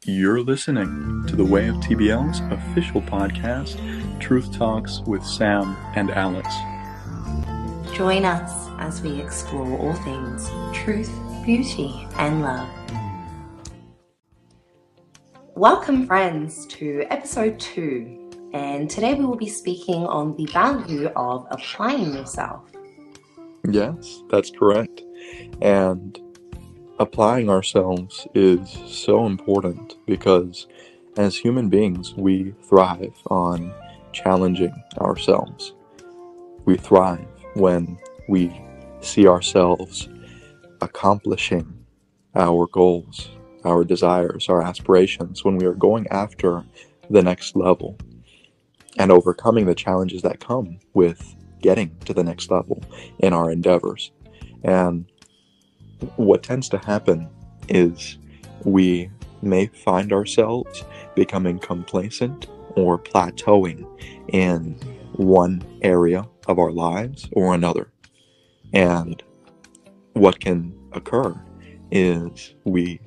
You're listening to the Way of TBL's official podcast, Truth Talks with Sam and Alex. Join us as we explore all things truth, beauty, and love. Welcome, friends, to episode 2. And today we will be speaking on the value of applying yourself. Yes, that's correct. And applying ourselves is so important because as human beings, we thrive on challenging ourselves. We thrive when we see ourselves accomplishing our goals, our desires, our aspirations, when we are going after the next level and overcoming the challenges that come with getting to the next level in our endeavors. And what tends to happen is we may find ourselves becoming complacent or plateauing in one area of our lives or another. And what can occur is we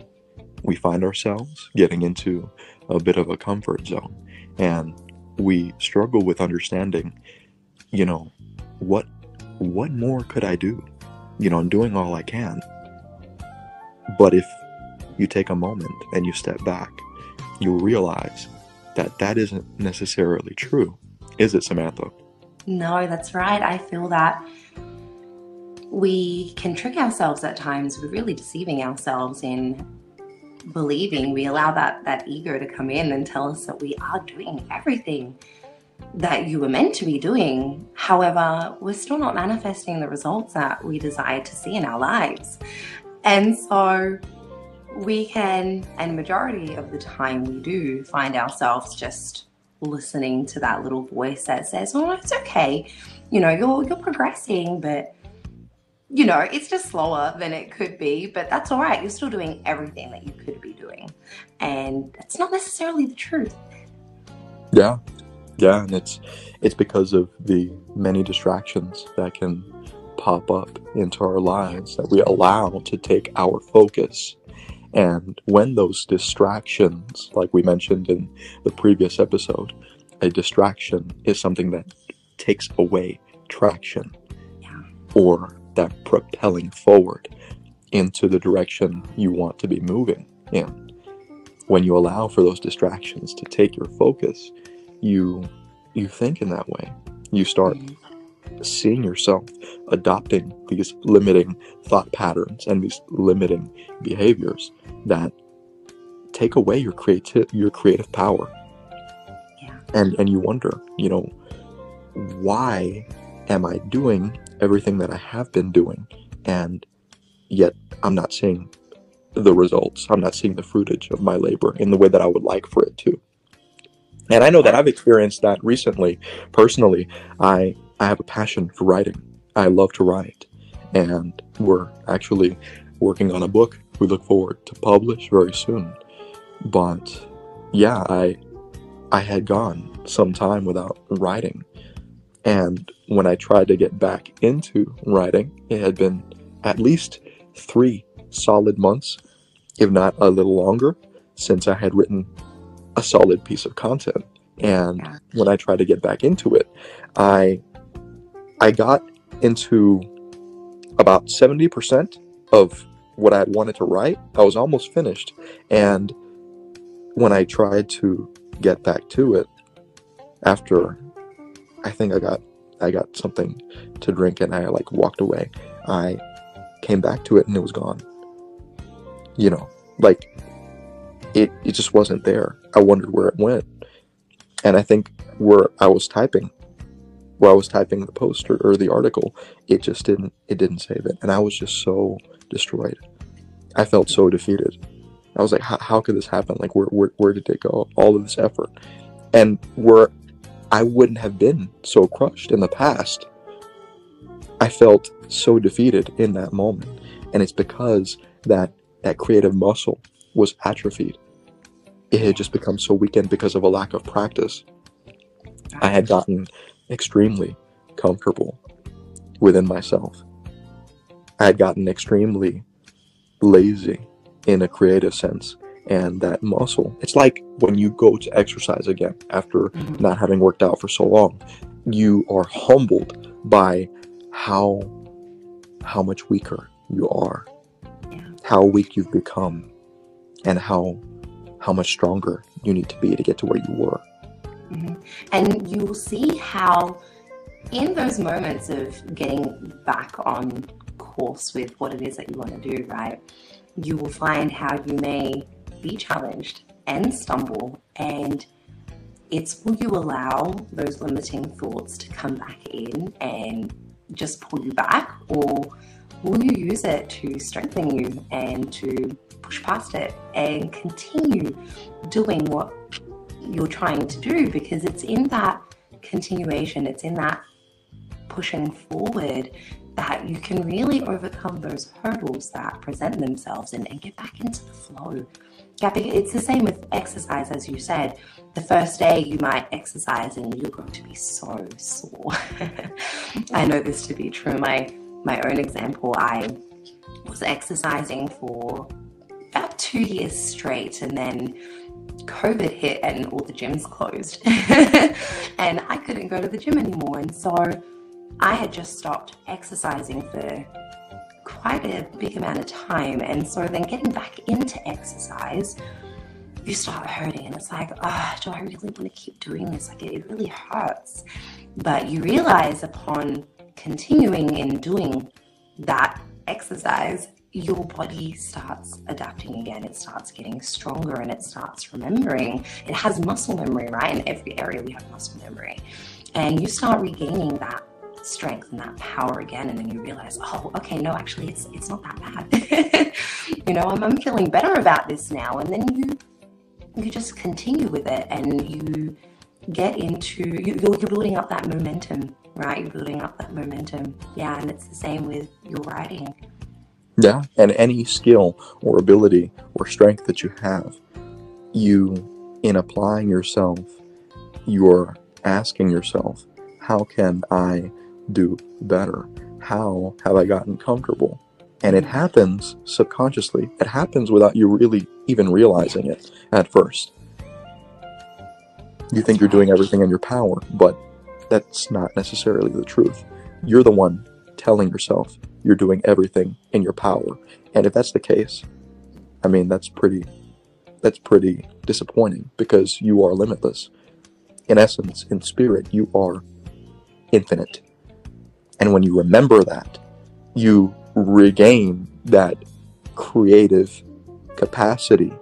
find ourselves getting into a bit of a comfort zone, and we struggle with understanding, what more could I do? I'm doing all I can. But if you take a moment and you step back, you'll realize that that isn't necessarily true. Is it, Samantha? No, that's right. I feel that we can trick ourselves at times with really deceiving ourselves in believing we allow that ego to come in and tell us that we are doing everything that you were meant to be doing. However, we're still not manifesting the results that we desire to see in our lives. And so we can, and majority of the time we do, find ourselves just listening to that little voice that says, oh, it's okay. You're progressing, but, it's just slower than it could be. But that's all right. You're still doing everything that you could be doing. And that's not necessarily the truth. Yeah, and it's because of the many distractions that can pop up into our lives that we allow to take our focus. And when those distractions, like we mentioned in the previous episode, a distraction is something that takes away traction, or that propelling forward into the direction you want to be moving in. When you allow for those distractions to take your focus, you think in that way. You start seeing yourself adopting these limiting thought patterns and these limiting behaviors that take away your creative power. And you wonder, why am I doing everything that I have been doing, and yet I'm not seeing the results. I'm not seeing the fruitage of my labor in the way that I would like for it to. And I know that I've experienced that recently. Personally, I have a passion for writing. I love to write. And we're actually working on a book we look forward to publish very soon. But yeah, I had gone some time without writing. And when I tried to get back into writing, it had been at least 3 solid months, if not a little longer, since I had written a solid piece of content. And when I tried to get back into it, I got into about 70% of what I had wanted to write. I was almost finished. And when I tried to get back to it, after I think I got something to drink and I walked away, I came back to it and it was gone. It just wasn't there. I wondered where it went. And I think where I was typing the post or the article, it didn't save it. And I was just so destroyed. I felt so defeated. I was like, how could this happen? Where did it go? All of this effort. And where I wouldn't have been so crushed in the past, I felt so defeated in that moment. And it's because that creative muscle was atrophied. It had just become so weakened because of a lack of practice. I had gotten extremely comfortable within myself. I had gotten extremely lazy in a creative sense, and that muscle. It's like when you go to exercise again after not having worked out for so long, you are humbled by how much weaker you are, how weak you've become, and how much stronger you need to be to get to where you were. And you will see how in those moments of getting back on course with what it is that you want to do, right, you will find how you may be challenged and stumble, and it's will you allow those limiting thoughts to come back in and just pull you back, or will you use it to strengthen you and to push past it and continue doing what you're trying to do? Because it's in that continuation, it's in that pushing forward that you can really overcome those hurdles that present themselves and get back into the flow. It's the same with exercise, as you said. The first day you might exercise and you're going to be so sore. I know this to be true. My own example, I was exercising for about 2 years straight, and then COVID hit and all the gyms closed and I couldn't go to the gym anymore. And so I had just stopped exercising for quite a big amount of time. And so then getting back into exercise, you start hurting, and it's like, do I really want to keep doing this? Like, it really hurts. But you realize upon continuing and doing that exercise, your body starts adapting again. It starts getting stronger and it starts remembering. It has muscle memory, right? In every area we have muscle memory. And you start regaining that strength and that power again, and then you realize, oh, okay, no, actually it's not that bad. I'm feeling better about this now. And then you just continue with it, and you get into you're building up that momentum, right? You're building up that momentum. Yeah, and it's the same with your writing. Yeah, and any skill or ability or strength that you have, in applying yourself, you're asking yourself, how can I do better? How have I gotten comfortable? And it happens subconsciously. It happens without you really even realizing it at first. You think you're doing everything in your power, but that's not necessarily the truth. You're the one telling yourself you're doing everything in your power. And if that's the case, I mean, that's pretty disappointing, because you are limitless. In essence, in spirit, you are infinite. And when you remember that, you regain that creative capacity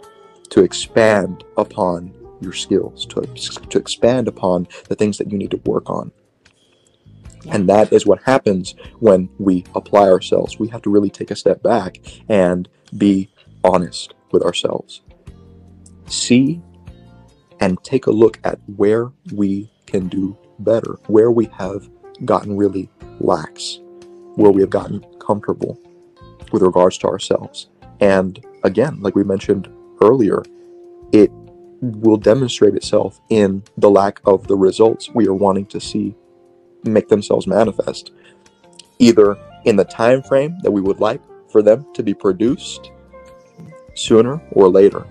to expand upon your skills, to expand upon the things that you need to work on. And that is what happens when we apply ourselves. We have to really take a step back and be honest with ourselves. See and take a look at where we can do better, where we have gotten really lax, where we have gotten comfortable with regards to ourselves. And again, like we mentioned earlier, it will demonstrate itself in the lack of the results we are wanting to see make themselves manifest, either in the time frame that we would like for them to be produced, sooner or later.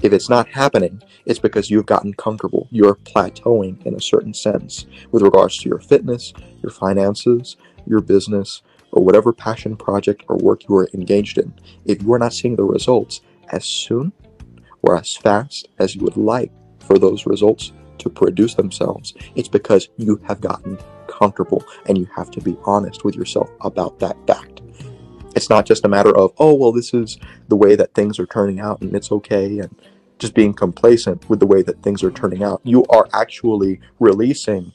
If it's not happening, it's because you've gotten comfortable. You're plateauing in a certain sense with regards to your fitness, your finances, your business, or whatever passion project or work you are engaged in. If you are not seeing the results as soon or as fast as you would like for those results to produce themselves, it's because you have gotten comfortable, and you have to be honest with yourself about that fact. It's not just a matter of, oh, well, this is the way that things are turning out and it's okay, and just being complacent with the way that things are turning out. You are actually releasing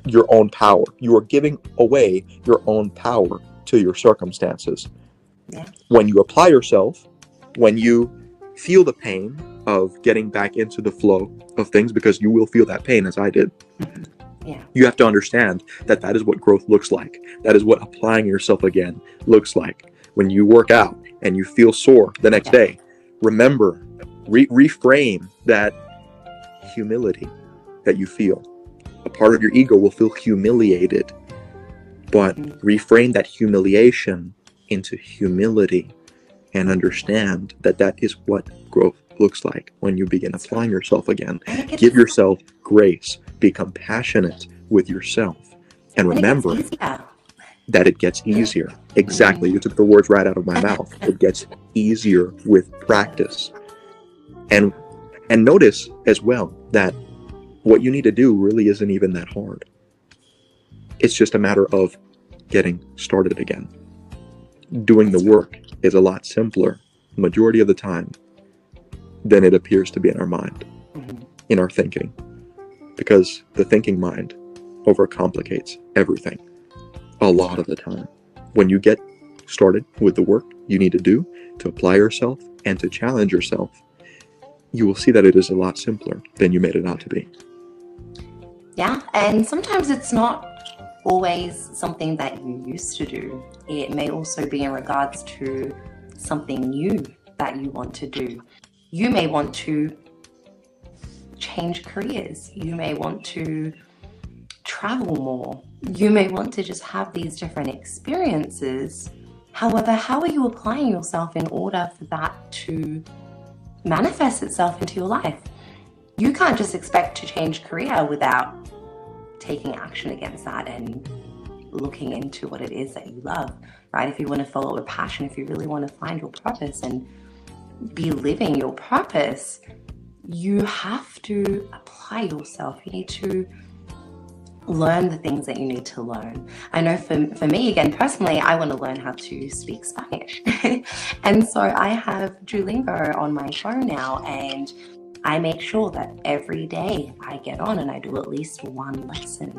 your own power. You are giving away your own power to your circumstances. Yeah. When you apply yourself, when you feel the pain of getting back into the flow of things, because you will feel that pain, as I did. Yeah. You have to understand that that is what growth looks like. That is what applying yourself again looks like. When you work out and you feel sore the next day, remember, reframe that humility that you feel. A part of your ego will feel humiliated, but reframe that humiliation into humility and understand that that is what growth looks like when you begin applying yourself again. And it Give gets, yourself grace. Be compassionate with yourself. And and it gets remember easier. that it gets easier. Exactly. You took the words right out of my mouth. It gets easier with practice. And notice as well that what you need to do really isn't even that hard. It's just a matter of getting started again. Doing the work is a lot simpler, majority of the time, than it appears to be in our mind, in our thinking. Because the thinking mind overcomplicates everything a lot of the time. When you get started with the work you need to do to apply yourself and to challenge yourself, you will see that it is a lot simpler than you made it out to be. Yeah, and sometimes it's not always something that you used to do. It may also be in regards to something new that you want to do. You may want to change careers. You may want to travel more. You may want to just have these different experiences. However, how are you applying yourself in order for that to manifest itself into your life? You can't just expect to change career without taking action against that and looking into what it is that you love, right? If you want to follow a passion, if you really want to find your purpose and be living your purpose, you have to apply yourself. You need to learn the things that you need to learn. I know for me, again, personally, I want to learn how to speak Spanish. And so I have Duolingo on my phone now, and I make sure that every day I get on and I do at least one lesson,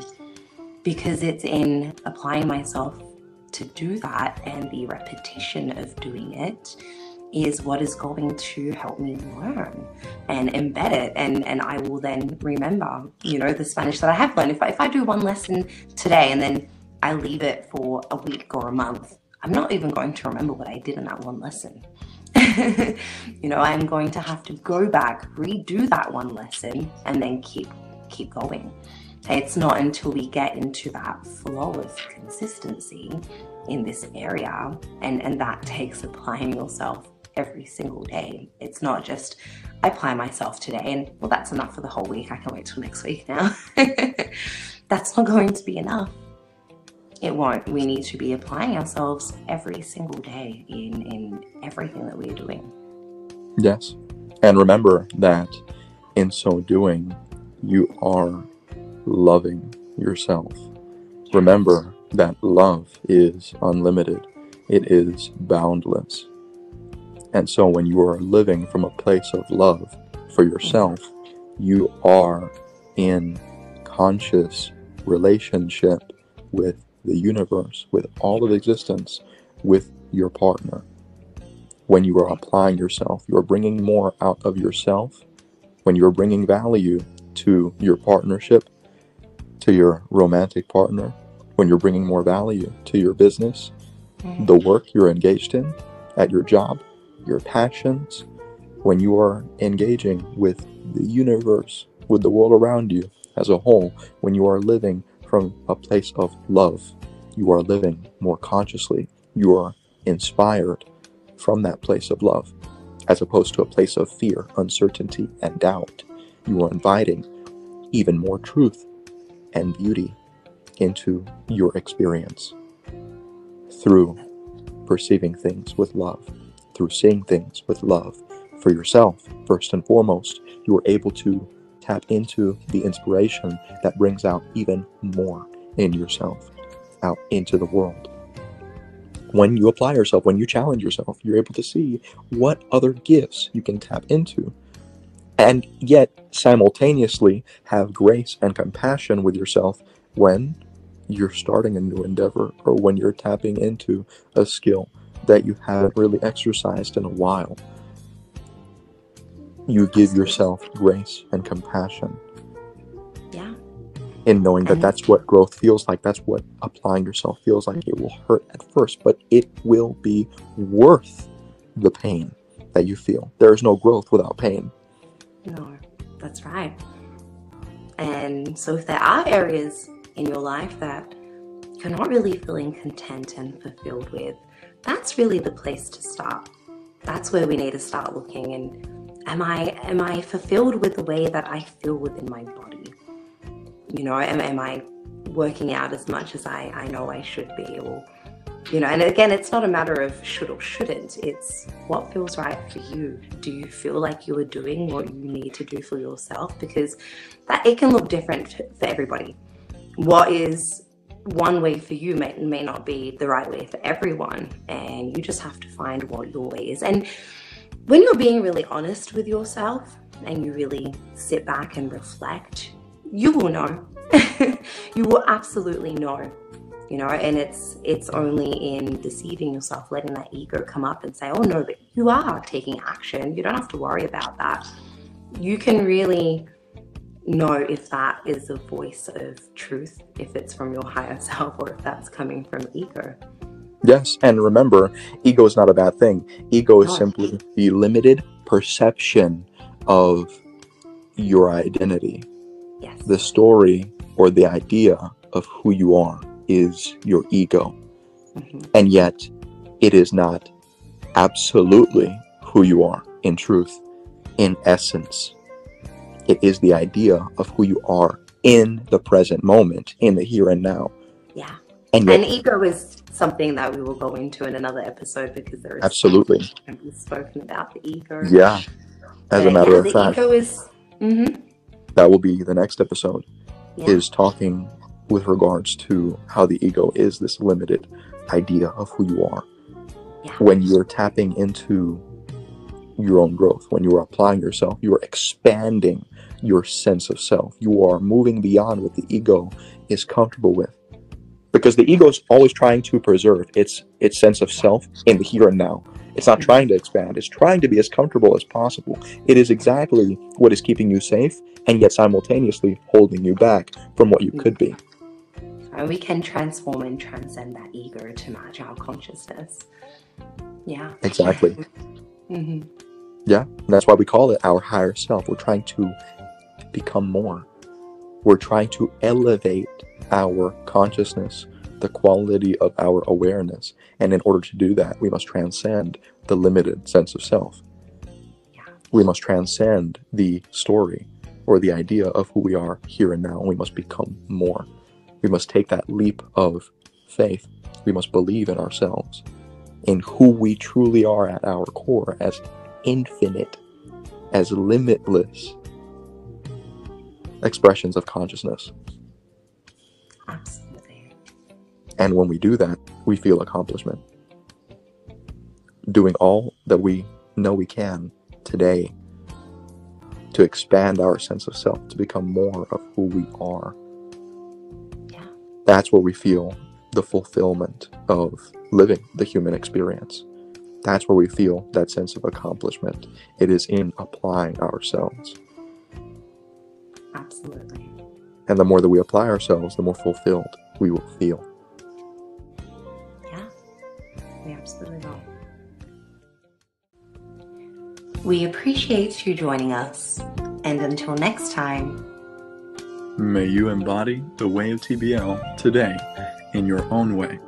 because it's in applying myself to do that, and the repetition of doing it is what is going to help me learn and embed it. And I will then remember, the Spanish that I have learned. If I do one lesson today and then I leave it for a week or a month, I'm not even going to remember what I did in that one lesson. I'm going to have to go back, redo that one lesson, and then keep going. It's not until we get into that flow of consistency in this area, and that takes applying yourself every single day. It's not just, I apply myself today and, well, that's enough for the whole week. I can wait till next week now. That's not going to be enough. It won't. We need to be applying ourselves every single day in everything that we're doing. Yes. And remember that in so doing, you are loving yourself. Remember that love is unlimited. It is boundless. And so when you are living from a place of love for yourself, you are in conscious relationship with the universe, with all of existence, with your partner. When you are applying yourself, you are bringing more out of yourself. When you are bringing value to your partnership, to your romantic partner, when you're bringing more value to your business, the work you're engaged in, at your job, your passions, when you are engaging with the universe, with the world around you as a whole, when you are living from a place of love, you are living more consciously. You are inspired from that place of love, as opposed to a place of fear, uncertainty, and doubt. You are inviting even more truth and beauty into your experience through perceiving things with love, through seeing things with love for yourself. First and foremost, you are able to tap into the inspiration that brings out even more in yourself, out into the world. When you apply yourself, when you challenge yourself, you're able to see what other gifts you can tap into, and yet simultaneously have grace and compassion with yourself when you're starting a new endeavor, or when you're tapping into a skill that you haven't really exercised in a while. You give yourself grace and compassion. Yeah. In knowing that that's what growth feels like. That's what applying yourself feels like. It will hurt at first, but it will be worth the pain that you feel. There is no growth without pain. No, that's right. And so if there are areas in your life that you're not really feeling content and fulfilled with, that's really the place to start. That's where we need to start looking and am I fulfilled with the way that I feel within my body? Am I working out as much as I know I should be? Or, and again, it's not a matter of should or shouldn't. It's what feels right for you. Do you feel like you are doing what you need to do for yourself? Because it can look different for everybody. What is one way for you may not be the right way for everyone, and you just have to find what your way is. And when you're being really honest with yourself and you really sit back and reflect, you will know. You will absolutely know, and it's only in deceiving yourself, letting that ego come up and say, oh no, but you are taking action. You don't have to worry about that. You can really know if that is a voice of truth, if it's from your higher self, or if that's coming from ego. Yes, and remember, ego is not a bad thing. Ego is simply the limited perception of your identity. Yes. The story or the idea of who you are is your ego. Mm-hmm. And yet, it is not absolutely who you are in truth, in essence. It is the idea of who you are in the present moment, in the here and now. Yeah. And ego is something that we will go into in another episode, because there is absolutely spoken about the ego. Yeah. As a matter of fact, ego is that will be the next episode, is talking with regards to how the ego is this limited idea of who you are. Yeah. When you're tapping into your own growth, when you are applying yourself, you are expanding your sense of self. You are moving beyond what the ego is comfortable with. Because the ego is always trying to preserve its sense of self in the here and now. It's not trying to expand. It's trying to be as comfortable as possible. It is exactly what is keeping you safe, and yet simultaneously holding you back from what you could be. And we can transform and transcend that ego to match our consciousness. Yeah. Exactly. Mm-hmm. Yeah. And that's why we call it our higher self. We're trying to become more. We're trying to elevate our consciousness, the quality of our awareness. And in order to do that, we must transcend the limited sense of self. Yeah. We must transcend the story or the idea of who we are here and now. We must become more. We must take that leap of faith. We must believe in ourselves, in who we truly are at our core, as infinite, as limitless expressions of consciousness. Absolutely. And when we do that, we feel accomplishment. Doing all that we know we can today to expand our sense of self, to become more of who we are. Yeah. That's where we feel the fulfillment of living the human experience. That's where we feel that sense of accomplishment. It is in applying ourselves. Absolutely. And the more that we apply ourselves, the more fulfilled we will feel. Yeah, we absolutely will. We appreciate you joining us. And until next time, may you embody the way of TBL today in your own way.